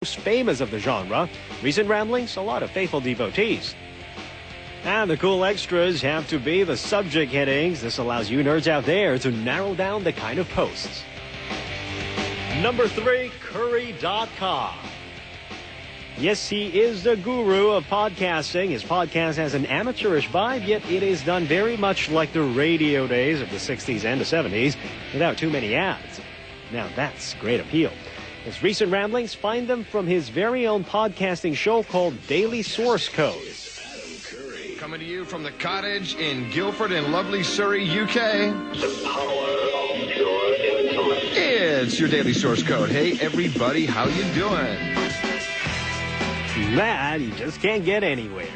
most famous of the genre. Recent ramblings, a lot of faithful devotees. And the cool extras have to be the subject headings. This allows you nerds out there to narrow down the kind of posts. Number 3, Curry.com. Yes, he is the guru of podcasting. His podcast has an amateurish vibe, yet it is done very much like the radio days of the 60s and the 70s, without too many ads. Now that's great appeal. His recent ramblings, find them from his very own podcasting show called Daily Source Code. Coming to you from the cottage in Guildford in lovely Surrey, UK. The power of your influence. It's your Daily Source Code. Hey, everybody, how you doing? That you just can't get anywhere.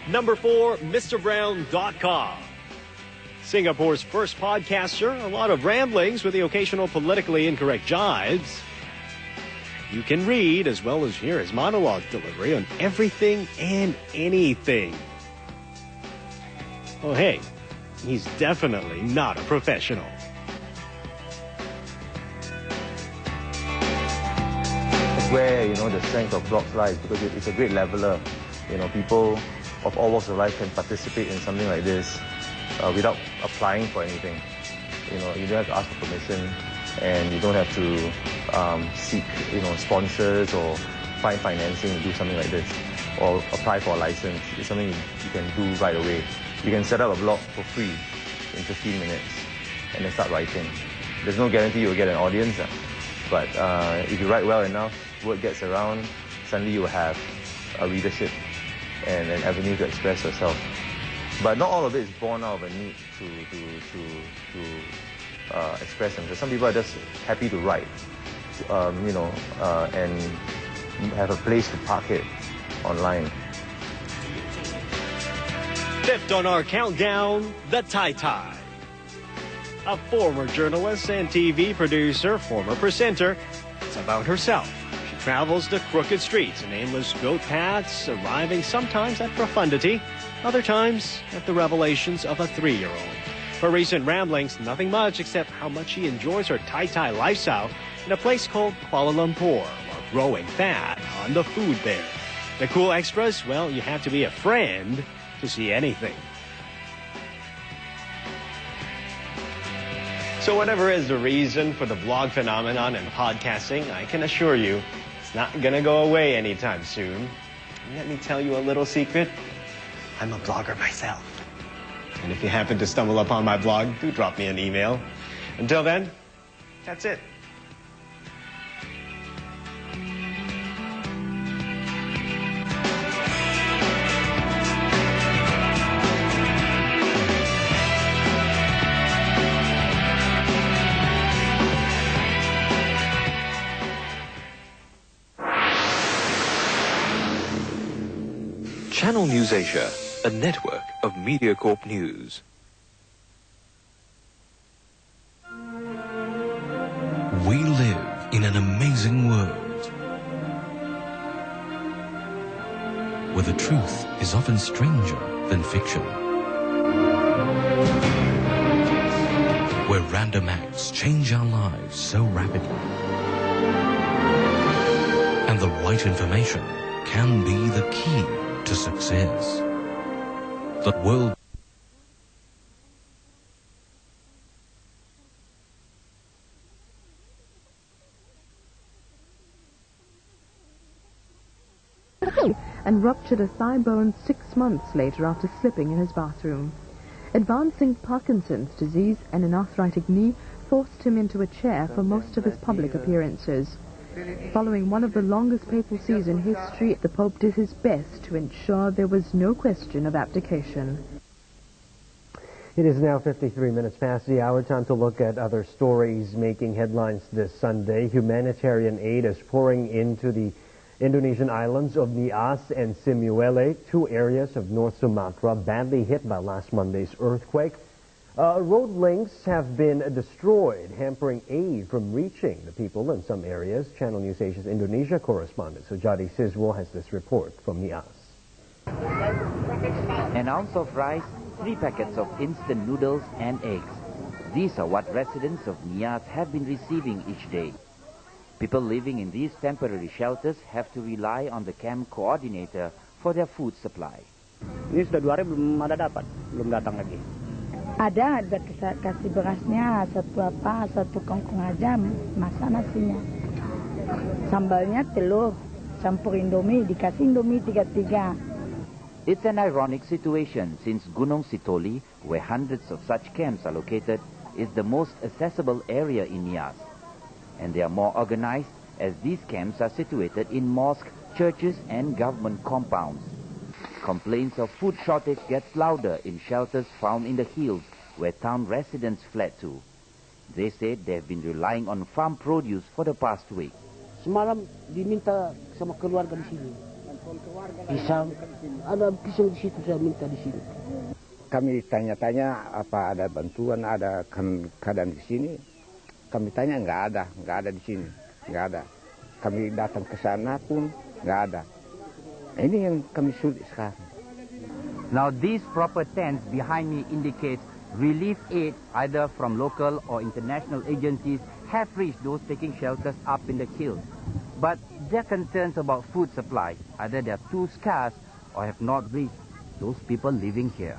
Number 4, MrBrown.com. Singapore's first podcaster, a lot of ramblings with the occasional politically incorrect jibes. You can read as well as hear his monologue delivery on everything and anything. Oh, hey, he's definitely not a professional. Where the strength of blogs lies, because it's a great leveler. People of all walks of life can participate in something like this without applying for anything. You don't have to ask for permission, and you don't have to seek sponsors or find financing to do something like this, or apply for a license. It's something you can do right away. You can set up a blog for free in 15 minutes and then start writing. There's no guarantee you'll get an audience, but if you write well enough, word gets around, suddenly you will have a readership and an avenue to express yourself. But not all of it is born out of a need to express themselves. Some people are just happy to write, and have a place to park it online. Fifth on our countdown, the Tai Tai. A former journalist and TV producer, former presenter, it's about herself. She travels the crooked streets and aimless goat paths, arriving sometimes at profundity, other times at the revelations of a 3-year-old. Her recent ramblings, nothing much except how much she enjoys her Tai Tai lifestyle in a place called Kuala Lumpur, while growing fat on the food there. The cool extras, well, you have to be a friend to see anything. So whatever is the reason for the vlog phenomenon and podcasting, I can assure you it's not going to go away anytime soon. And let me tell you a little secret. I'm a blogger myself. And if you happen to stumble upon my blog, do drop me an email. Until then, that's it. Channel News Asia, a network of MediaCorp News. We live in an amazing world where the truth is often stranger than fiction, where random acts change our lives so rapidly, and the right information can be the key to success. That world and ruptured a thigh bone 6 months later after slipping in his bathroom. Advancing Parkinson's disease and an arthritic knee forced him into a chair for most of his public appearances. Following one of the longest papal sees in history, the Pope did his best to ensure there was no question of abdication. It is now 53 minutes past the hour. Time to look at other stories making headlines this Sunday. Humanitarian aid is pouring into the Indonesian islands of Nias and Simuele, 2 areas of North Sumatra badly hit by last Monday's earthquake. Road links have been destroyed, hampering aid from reaching the people in some areas. Channel News Asia's Indonesia correspondent Sujati Sizwo has this report from Nias. An ounce of rice, 3 packets of instant noodles and eggs. These are what residents of Nias have been receiving each day. People living in these temporary shelters have to rely on the camp coordinator for their food supply. Ini sudah 2 hari belum ada dapat, belum datang lagi. Ada kasih berasnya, satu kongkong aja, masak nasinya. Sambalnya telur, campur Indomie, dikasih Indomie 3. It's an ironic situation since Gunung Sitoli, where hundreds of such camps are located, is the most accessible area in Nias. And they are more organized as these camps are situated in mosques, churches and government compounds. Complaints of food shortage gets louder in shelters found in the hills where town residents fled to. They said they have been relying on farm produce for the past week. Semalam diminta sama keluarga di sini. Pisang, ada pisang di situ saya minta di sini. Kami tanya-tanya apa ada bantuan, ada keadaan di sini. Kami tanya nggak ada di sini, nggak ada. Kami datang ke sana pun nggak ada. Ini yang kami sulit sekarang. Now these proper tents behind me indicate relief aid either from local or international agencies have reached those taking shelters up in the hills. But their concerns about food supply, either they are too scarce or have not reached those people living here.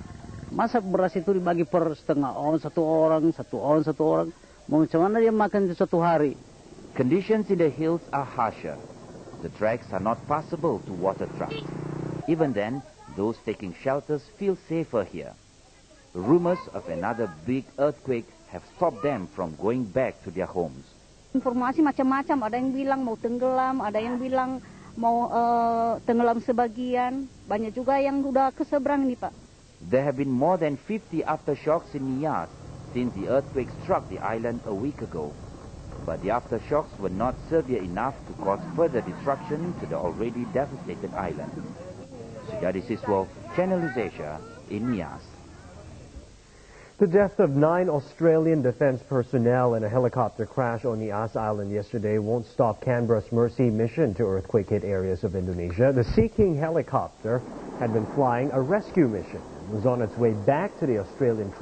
Masa beras itu dibagi per setengah on, satu orang. Mau macam mana dia makan itu satu hari? Conditions in the hills are harsher. The tracks are not passable to water trucks. Even then, those taking shelters feel safer here. Rumors of another big earthquake have stopped them from going back to their homes. Informasi macam-macam, ada yang bilang mau tenggelam, ada yang bilang mau tenggelam sebagian. Banyak juga yang udah ke seberang nih, Pak. There have been more than 50 aftershocks in Nias since the earthquake struck the island a week ago. But the aftershocks were not severe enough to cause further destruction to the already devastated island. Sujadi Siswo, Channel News Asia, in Nias. The death of 9 Australian defense personnel in a helicopter crash on Nias Island yesterday won't stop Canberra's Mercy mission to earthquake-hit areas of Indonesia. The Sea King helicopter had been flying a rescue mission and was on its way back to the Australian